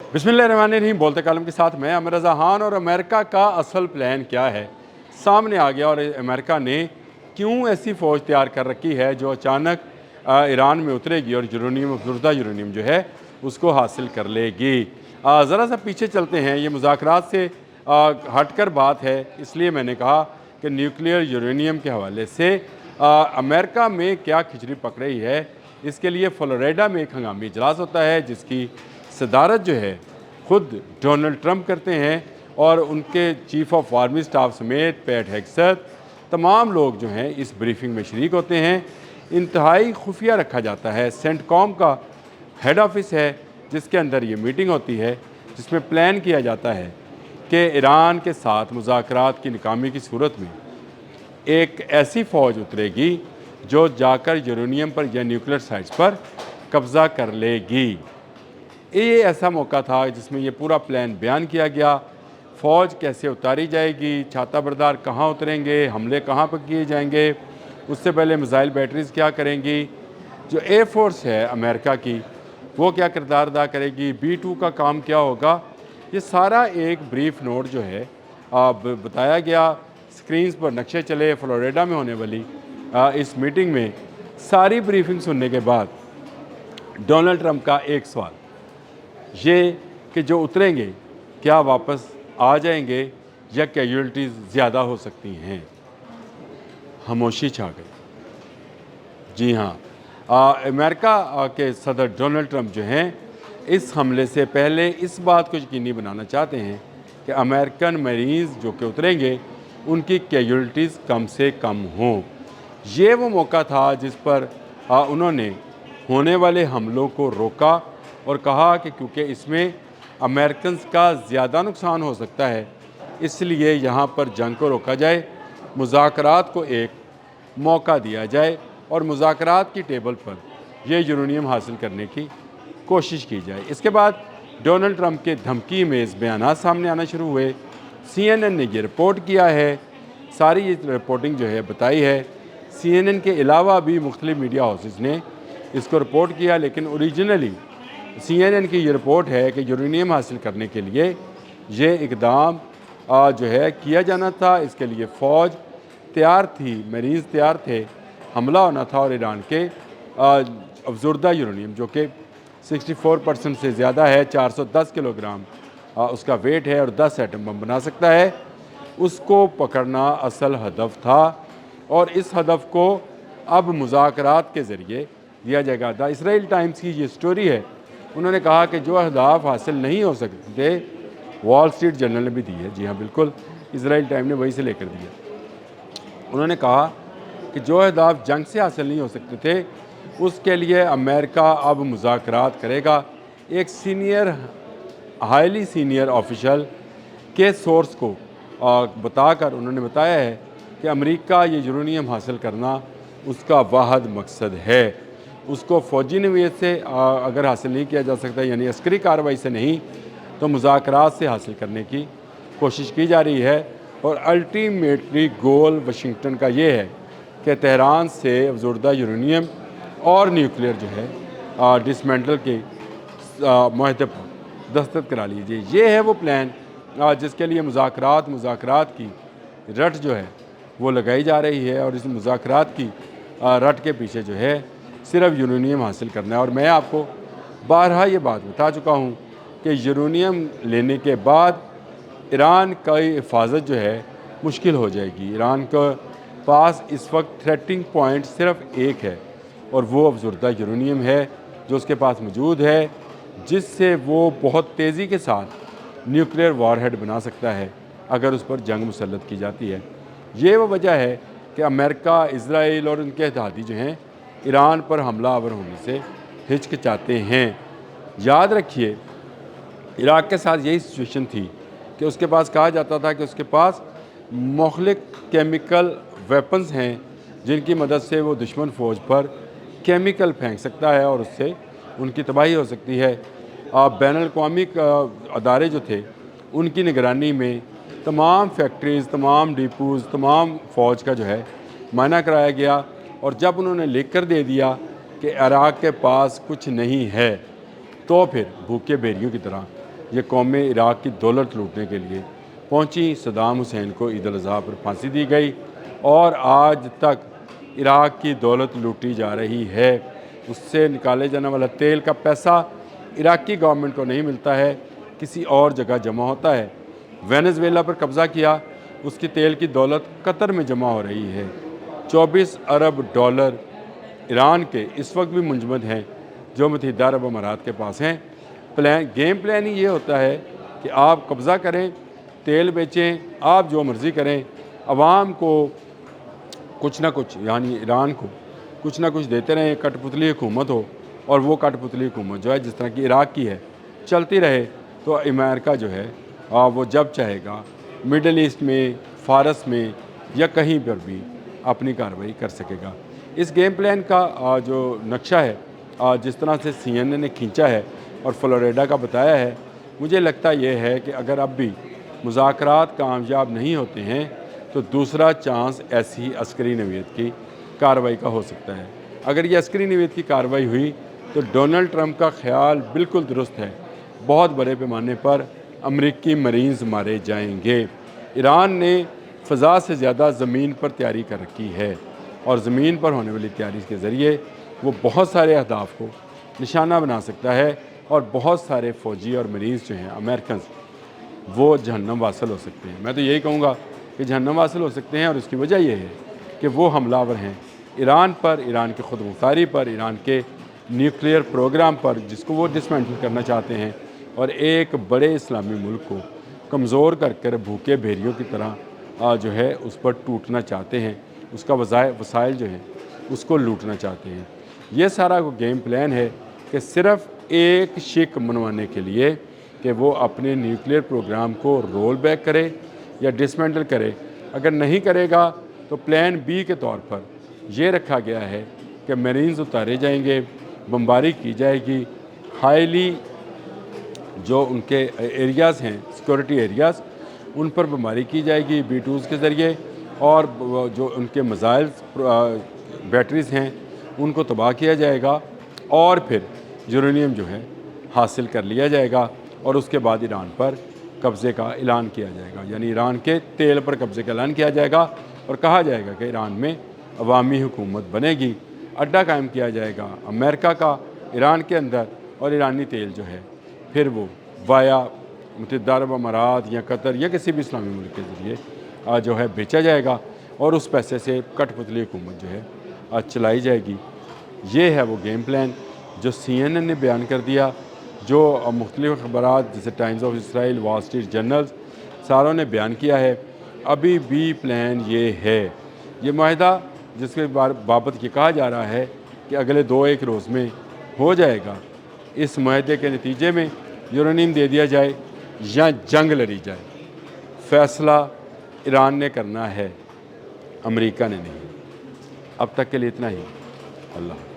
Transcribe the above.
बिस्मिल्लाहिर्रहमानिर्रहीम। बोलते कालम के साथ मैं आमिर रज़ा खान। और अमेरिका का असल प्लान क्या है सामने आ गया, और अमेरिका ने क्यों ऐसी फ़ौज तैयार कर रखी है जो अचानक ईरान में उतरेगी और यूरेनियम, अफज़ुर्दा यूरेनियम जो है उसको हासिल कर लेगी। ज़रा सा पीछे चलते हैं, ये मुज़ाकरात से हटकर बात है, इसलिए मैंने कहा कि न्यूक्लियर यूरेनियम के हवाले से अमेरिका में क्या खिचड़ी पक रही है। इसके लिए फ्लोरिडा में एक हंगामी इजलास होता है जिसकी सदारत जो है ख़ुद डोनाल्ड ट्रंप करते हैं, और उनके चीफ़ ऑफ आर्मी स्टाफ समेत पैट हेग्सेथ तमाम लोग जो हैं इस ब्रीफिंग में शरीक होते हैं। इंतहाई खुफिया रखा जाता है। सेंटकॉम का हेड ऑफिस है जिसके अंदर ये मीटिंग होती है, जिसमें प्लान किया जाता है कि ईरान के साथ मुज़ाकरात की नाकामी की सूरत में एक ऐसी फ़ौज उतरेगी जो जाकर यूरेनियम पर या न्यूक्लियर साइट्स पर कब्ज़ा कर लेगी। ये ऐसा मौका था जिसमें ये पूरा प्लान बयान किया गया। फ़ौज कैसे उतारी जाएगी, छाता बरदार कहाँ उतरेंगे, हमले कहाँ पर किए जाएंगे, उससे पहले मिसाइल बैटरीज़ क्या करेंगी, जो एयर फोर्स है अमेरिका की वो क्या किरदार अदा करेगी, B-2 का काम क्या होगा, ये सारा एक ब्रीफ नोट जो है बताया गया। स्क्रीन्स पर नक्शे चले। फ्लोरिडा में होने वाली इस मीटिंग में सारी ब्रीफिंग सुनने के बाद डोनाल्ड ट्रंप का एक सवाल ये कि जो उतरेंगे क्या वापस आ जाएंगे या कैजुअल्टीज़ ज़्यादा हो सकती हैं। खामोशी छा गई। जी हाँ, अमेरिका के सदर डोनाल्ड ट्रंप जो हैं इस हमले से पहले इस बात को यकीनी बनाना चाहते हैं कि अमेरिकन मरीज़ जो कि उतरेंगे उनकी कैजुअल्टीज़ कम से कम हों। ये वो मौका था जिस पर उन्होंने होने वाले हमलों को रोका और कहा कि क्योंकि इसमें अमेरिकन का ज़्यादा नुकसान हो सकता है, इसलिए यहाँ पर जंग को रोका जाए, मुज़ाकरात को एक मौका दिया जाए और मुज़ाकरात की टेबल पर यह यूरेनियम हासिल करने की कोशिश की जाए। इसके बाद डोनाल्ड ट्रंप के धमकी मेज़ बयान सामने आना शुरू हुए। CNN ने ये रिपोर्ट किया है, सारी ये रिपोर्टिंग जो है बताई है। CNN के अलावा भी मुख्तलिफ मीडिया हाउसेस ने इसको रिपोर्ट किया, लेकिन ओरिजिनली CNN की ये रिपोर्ट है कि यूरेनियम हासिल करने के लिए ये इकदाम जो है किया जाना था। इसके लिए फ़ौज तैयार थी, मरीज़ तैयार थे, हमला होना था और ईरान के अफज़ुर्दा यूरेनियम जो कि 64% से ज़्यादा है, 410 किलोग्राम उसका वेट है और 10 एटम बम बना सकता है, उसको पकड़ना असल हदफ था। और इस हदफ को अब मुज़ाकरात के ज़रिए दिया जाएगा था। इसराइल टाइम्स की ये स्टोरी है, उन्होंने कहा कि जो अहदाफ हासिल नहीं हो सकते, वॉल स्ट्रीट जर्नल ने भी दी है। जी हाँ बिल्कुल, इसराइल टाइम ने वहीं से लेकर दिया। उन्होंने कहा कि जो अहदाफ जंग से हासिल नहीं हो सकते थे उसके लिए अमेरिका अब मुज़ाकरात करेगा। एक सीनियर, हाईली सीनियर ऑफिशियल के सोर्स को बताकर उन्होंने बताया है कि अमेरिका ये यूरेनियम हासिल करना उसका वाहद मकसद है। उसको फ़ौजी नवीयत से अगर हासिल नहीं किया जा सकता, यानी अस्करी कार्रवाई से नहीं, तो मुज़ाकरात से हासिल करने की कोशिश की जा रही है। और अल्टीमेटली गोल वाशिंगटन का ये है कि तेहरान से अफज़ुर्दा यूरेनियम और न्यूक्लियर जो है डिसमेंटल के मुआहदे पर दस्तखत करा लीजिए। ये है वो प्लान जिसके लिए मुज़ाकरात की रट जो है वो लगाई जा रही है। और इस मुज़ाकरात की रट के पीछे जो है सिर्फ यूरेनियम हासिल करना है। और मैं आपको बारहा ये बात बता चुका हूँ कि यूरेनियम लेने के बाद ईरान की हिफाजत जो है मुश्किल हो जाएगी। ईरान के पास इस वक्त थ्रेटिंग पॉइंट सिर्फ एक है, और वो अफज़ुर्दा यूरेनियम है जो उसके पास मौजूद है, जिससे वो बहुत तेज़ी के साथ न्यूक्लियर वारहेड बना सकता है अगर उस पर जंग मुसल्लत की जाती है। ये वो वजह है कि अमेरिका, इजराइल और उनके इत्तेहादी जो हैं ईरान पर हमला आवर होने से हिचकिचाते हैं। याद रखिए, इराक़ के साथ यही सिचुएशन थी कि उसके पास कहा जाता था कि उसके पास मुख्तलिफ केमिकल वेपन्स हैं जिनकी मदद से वो दुश्मन फ़ौज पर केमिकल फेंक सकता है और उससे उनकी तबाही हो सकती है। बैनुल-अक़वामी अदारे जो थे उनकी निगरानी में तमाम फैक्ट्रीज़, तमाम डिपोज़, तमाम फ़ौज का जो है मायना कराया गया। और जब उन्होंने लिख कर दे दिया कि इराक़ के पास कुछ नहीं है, तो फिर भूखे भेड़ियों की तरह یہ قومیں عراق کی دولت لوٹنے کے لیے پہنچی۔ صدام حسین کو عید الاضحیٰ پر پھانسی دی گئی اور آج تک عراق کی دولت لوٹی جا رہی ہے۔ اس سے نکالے جانے والا تیل کا پیسہ عراقی گورنمنٹ کو نہیں ملتا ہے، کسی اور جگہ جمع ہوتا ہے۔ وینزویلا پر قبضہ کیا، اس کی تیل کی دولت قطر میں جمع ہو رہی ہے۔ 24 ارب ڈالر ایران کے اس وقت بھی منجمد ہیں جو متحدہ عرب امارات کے پاس ہیں۔ گیم پلان ہی یہ ہوتا ہے کہ آپ قبضہ کریں، تیل بیچیں، آپ جو مرضی کریں، عوام کو کچھ نہ کچھ، یعنی ایران کو کچھ نہ کچھ دیتے رہیں، کٹ پتلی حکومت ہو، اور وہ کٹ پتلی حکومت جو ہے جس طرح کی عراق کی ہے چلتی رہے، تو امریکہ جو ہے وہ جب چاہے گا مڈل ایسٹ میں، فارس میں یا کہیں پر بھی اپنی کارروائی کر سکے گا۔ اس گیم پلان کا جو نقشہ ہے جس طرح سے CNN نے کھینچا ہے اور فلوریڈا کا بتایا ہے، مجھے لگتا یہ ہے کہ اگر اب بھی مذاکرات کامیاب نہیں ہوتے ہیں تو دوسرا چانس ایسی عسکری نوعیت کی کارروائی کا ہو سکتا ہے۔ اگر یہ عسکری نوعیت کی کارروائی ہوئی تو ڈونلڈ ٹرمپ کا خیال بالکل درست ہے، بہت بڑے پیمانے پر امریکی مرینز مارے جائیں گے۔ ایران نے فضا سے زیادہ زمین پر تیاری کر رکھی ہے، اور زمین پر ہونے والی تیاری کے ذریعے وہ بہت سارے اہداف کو نشانہ بنا سکتا ہے، اور بہت سارے فوجی اور مرینز جو ہیں امریکنز وہ جہنم واصل ہو سکتے ہیں۔ میں تو یہی کہوں گا کہ جہنم واصل ہو سکتے ہیں، اور اس کی وجہ یہ ہے کہ وہ حملہ آور ہیں ایران پر، ایران کی خود مختاری پر، ایران کے نیوکلیئر پروگرام پر، جس کو وہ ڈسمینٹل کرنا چاہتے ہیں، اور ایک بڑے اسلامی ملک کو کمزور کر کر بھوکے بھیڑیوں کی طرح جو ہے اس پر ٹوٹنا چاہتے ہیں، اس کا وسائل جو ہیں اس کو لوٹنا چاہتے ہیں۔ یہ سارا وہ گیم پلان ہے کہ صرف ایک شک منوانے کے لیے کہ وہ اپنے نیوکلیئر پروگرام کو رول بیک کرے یا ڈسمینٹل کرے۔ اگر نہیں کرے گا تو پلان بی کے طور پر یہ رکھا گیا ہے کہ میرینز اتارے جائیں گے، بمباری کی جائے گی، ہائیلی جو ان کے ایریاز ہیں سیکورٹی ایریاز ان پر بمباری کی جائے گی B-2s کے ذریعے، اور جو ان کے میزائل بیٹریز ہیں ان کو تباہ کیا جائے گا، اور پھر یورینیم جو ہے حاصل کر لیا جائے گا، اور اس کے بعد ایران پر قبضے کا اعلان کیا جائے گا، یعنی ایران کے تیل پر قبضے کا اعلان کیا جائے گا، اور کہا جائے گا کہ ایران میں عوامی حکومت بنے گی، اڈہ قائم کیا جائے گا امریکہ کا ایران کے اندر، اور ایرانی تیل جو ہے پھر وہ وایا متحدہ عرب امارات یا قطر یا کسی بھی اسلامی ملک کے ذریعے جو ہے بیچا جائے گا، اور اس پیسے سے کٹ پتلی حکومت جو ہے چلائی جائے گی۔ یہ ہے وہ گیم پلان جو CNN نے بیان کر دیا، جو مختلف اخبارات جیسے ٹائمز آف اسرائیل، وال اسٹریٹ جرنلز ساروں نے بیان کیا ہے۔ ابھی بھی پلان یہ ہے، یہ معاہدہ جس کے بابت یہ کہا جا رہا ہے کہ اگلے 2-1 روز میں ہو جائے گا، اس معاہدے کے نتیجے میں یورینیم دے دیا جائے یا جنگ لڑی جائے، فیصلہ ایران نے کرنا ہے، امریکہ نے نہیں۔ اب تک کے لیے اتنا ہی۔ اللہ